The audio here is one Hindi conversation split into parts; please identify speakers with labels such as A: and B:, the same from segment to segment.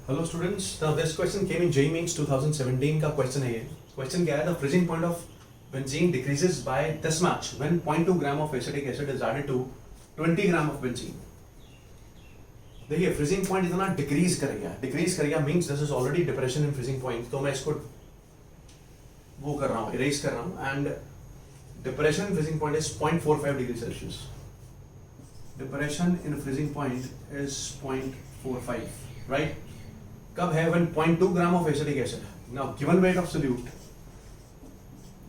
A: Hello students, now this question came in JEE Mains 2017 का question है ये. Question क्या है? The freezing point of benzene decreases by this much when 0.2 gram of acetic acid is added to 20 gram of benzene. देखिए freezing point इतना decrease करेगा means this is already depression in freezing point, तो मैं इसको वो कर रहा हूँ, erase कर रहा हूँ, and depression in freezing point is 0.45 degree Celsius. Depression in freezing point is 0.45, right? कब है? when 0.2 gram of acetic acid. Now given weight of solute,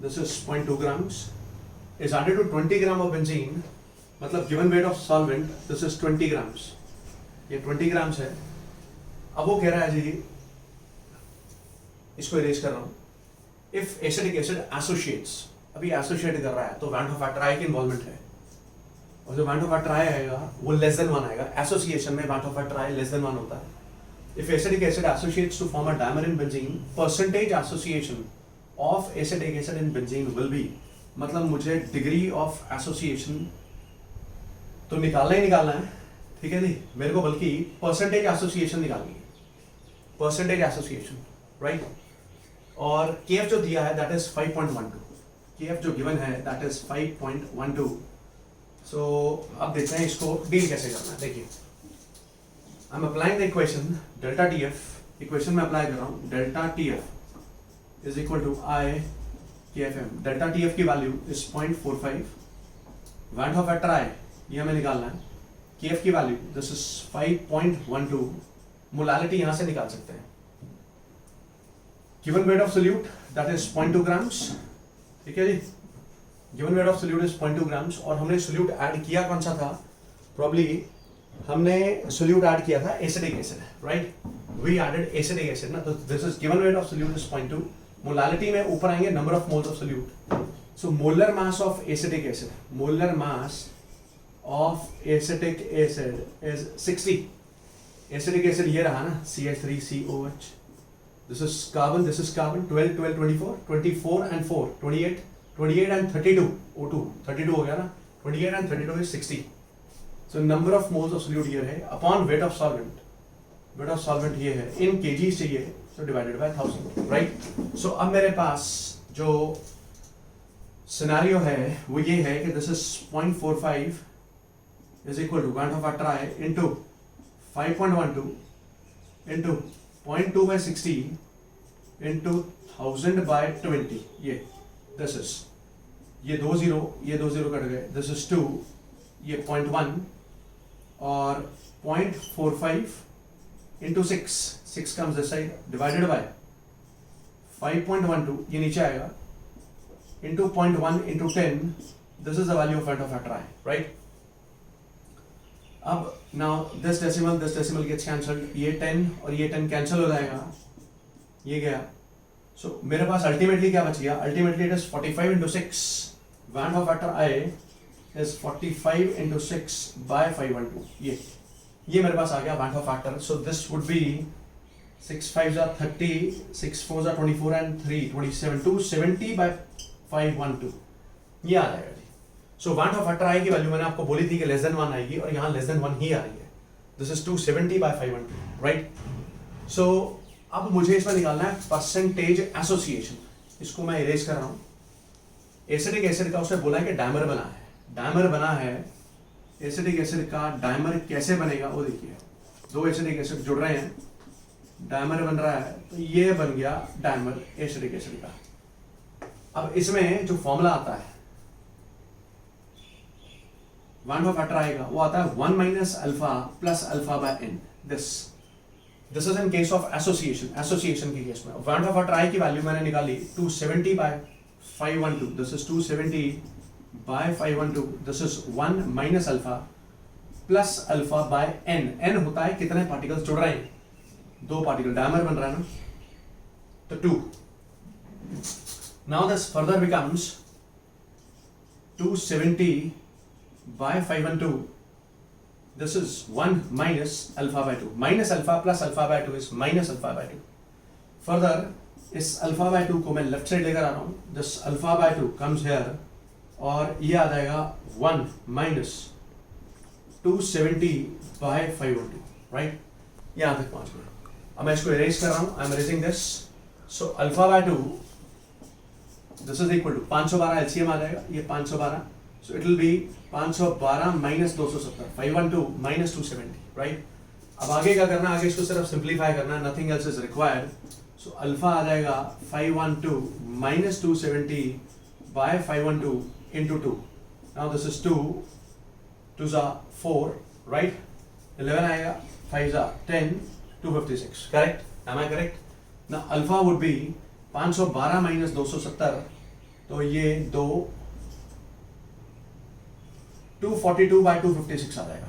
A: this is 0.2 grams, is added to 20 gram of benzene. मतलब given weight of solvent, this is 20 grams. ये 20 grams है. अब वो कह रहा है जी, इसको erase कर रहा हूँ. If acetic acid associates, अभी associate कर रहा है तो van Hoff ट्राई की involvement है. और जो van Hoff ट्राई आएगा वो less than 1 आएगा. Association में van Hoff try less than 1 होता है. If acetic acid associates to form a dimer in benzene, percentage association of acetic acid in benzene will be, मतलब मुझे degree of association तो निकालना ही निकालना है, ठीक है जी, मेरे को बल्कि percentage association निकालनी है, percentage association, right? और kf जो दिया है that is 5.12, kf जो given है that is 5.12. So अब देखते हैं इसको deal कैसे करना है. देखिए I'm applying the equation delta TF, equation में apply कर रहा हूँ, delta TF is equal to I KFM. delta TF की value is 0.45, van Hoff try ये हमें निकालना है, KF की value this is 5.12, मोलालिटी यहाँ से निकाल सकते हैं. given weight of solute that is 0.2 grams, ठीक है जी, given weight of solute is 0.2 grams, और हमने solute add किया कौन सा था? probably हमने सोल्यूट ऐड किया था acetic acid, right? We added acetic acid ना, तो this is given weight of solute is 0.2. Molality में ऊपर आएंगे number of moles of solute. So molar mass of acetic acid, molar mass of acetic acid is 60. Acetic acid ये रहा ना, CH3COH. This is carbon, 12 12 24 24 and 4 28 and 32 O2 32 हो गया ना, 28 and 32 is 60. So number of moles of solute here है upon weight of solvent. weight of solvent ये है in kgs चाहिए, so divided by 1000, right? So अब मेरे पास जो scenario है वो ये है कि this is 0.45 is equal to van Hoff try into 5.12 into 0.2 by 60 into 1000 by 20. ये this is, ये दो जीरो कट गए, this is 2, ये 0.1 और 0.45 into 6 comes this side divided by 5.12, ये नीचे आएगा, into 0.1 into 10. this is the value of van Hoff try, right? अब now this decimal gets cancelled, ये 10 और ये 10 cancel हो जाएगा, ये गया. so मेरे पास ultimately क्या बच गया? ultimately it is 45 into 6. van Hoff try is 45 into 6 by 512. ये मेरे पास आ गया van Hoff factor. So this would be 6 5s are 30, 6 4s are 24 and 3 27, 270 by 512. ये आ जाएगा जी. So van Hoff factor की वैल्यू मैंने आपको बोली थी कि less than 1 आएगी और यहाँ less than 1 ही आ रही है. This is 270 by 512, right? So अब मुझे इसमें निकालना है percentage association. इसको मैं erase कर रहा हूँ. एसिटिक एसिड का उसने बोला है कि डायमर बना है, डायमर बना है एसिटिक एसिड का. डायमर कैसे बनेगा वो देखिए, दो एसिटिक एसिड जुड़ रहे हैं, डायमर बन रहा है, तो ये बन गया डायमर एसिटिक एसिड का. अब इसमें जो फॉर्मूला आता है van Hoff ट्राई का, वो आता है 1 minus alpha plus alpha by n. This is in case of association के केस में. van Hoff ट्राई की वैल्यू मैंने निकाली 270 by 512. this is 270 by 512. this is 1 minus alpha plus alpha by n. n होता है कितने पार्टिकल्स जुड़ रहे हैं? दो पार्टिकल, डायमर बन रहा है ना, तो 2. now this further becomes 270 by 512. this is 1 minus alpha by 2. minus alpha plus alpha by 2 is minus alpha by 2. further इस अल्फा बाय 2 को मैं लेफ्ट साइड लेकर आ रहा हूँ. This alpha by 2 comes here और ये आ जाएगा 1 minus 270 by 512, राइट? यहाँ तक पहुँच गए. अब मैं इसको इरेज कर रहा हूँ, I am erasing this. So alpha by 2 this is equal to 512 LCM आ जाएगा, ये 512. So it will be 512 minus 270, 512 minus 270, right. अब आगे क्या करना है, आगे इसको सिर्फ सिंप्लीफाई करना है, nothing else is required. So alpha आ जाएगा 512 minus 270 by 512 into 2. Now this is 2 2s are 4, right. 11 आएगा, 5s are 10, 256, correct. Am I correct? ना अल्फा वुड बी 512 माइनस 270, तो ये 242 बाय 256 आ जाएगा.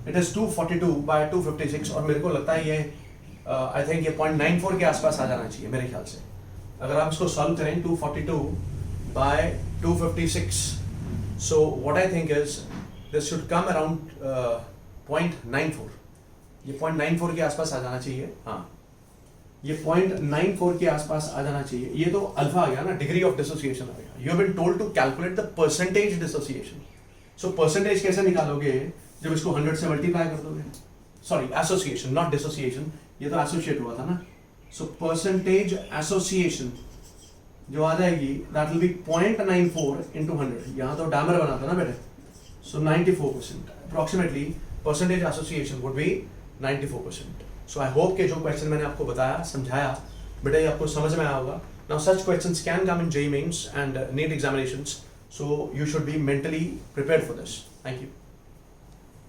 A: इट इज 242 बाय 256 और मेरे को लगता है ये आई थिंक ये 0.94 के आसपास आ जाना चाहिए मेरे ख्याल से. अगर आप इसको सॉल्व करें 242 by 256, so what I think is this should come around 0.94. ये 0.94 के आसपास आ जाना चाहिए. हाँ, ये 0.94 के आसपास आ जाना चाहिए. ये तो अल्फा आ गया ना, डिग्री ऑफ डिसोसिएशन आ गया. You have been told to calculate the percentage dissociation. So percentage कैसे निकालोगे, जब इसको 100 से मल्टीप्लाई कर दोगे. सॉरी, एसोसिएशन नॉट डिसोसिएशन, ये तो एसोसिएट हुआ था ना. सो परसेंटेज एसोसिएशन जो आ जाएगी दैट विल बी 0.94 इंटू 100. यहाँ तो डैमर बना था ना बेटे. सो 94% approximately percentage association would be 94%. So I hope कि जो क्वेश्चन मैंने आपको बताया, समझाया बेटा, ये आपको समझ में आया होगा. Now such questions can come in JEE mains and NEET examinations, so you should be mentally prepared for this. Thank you.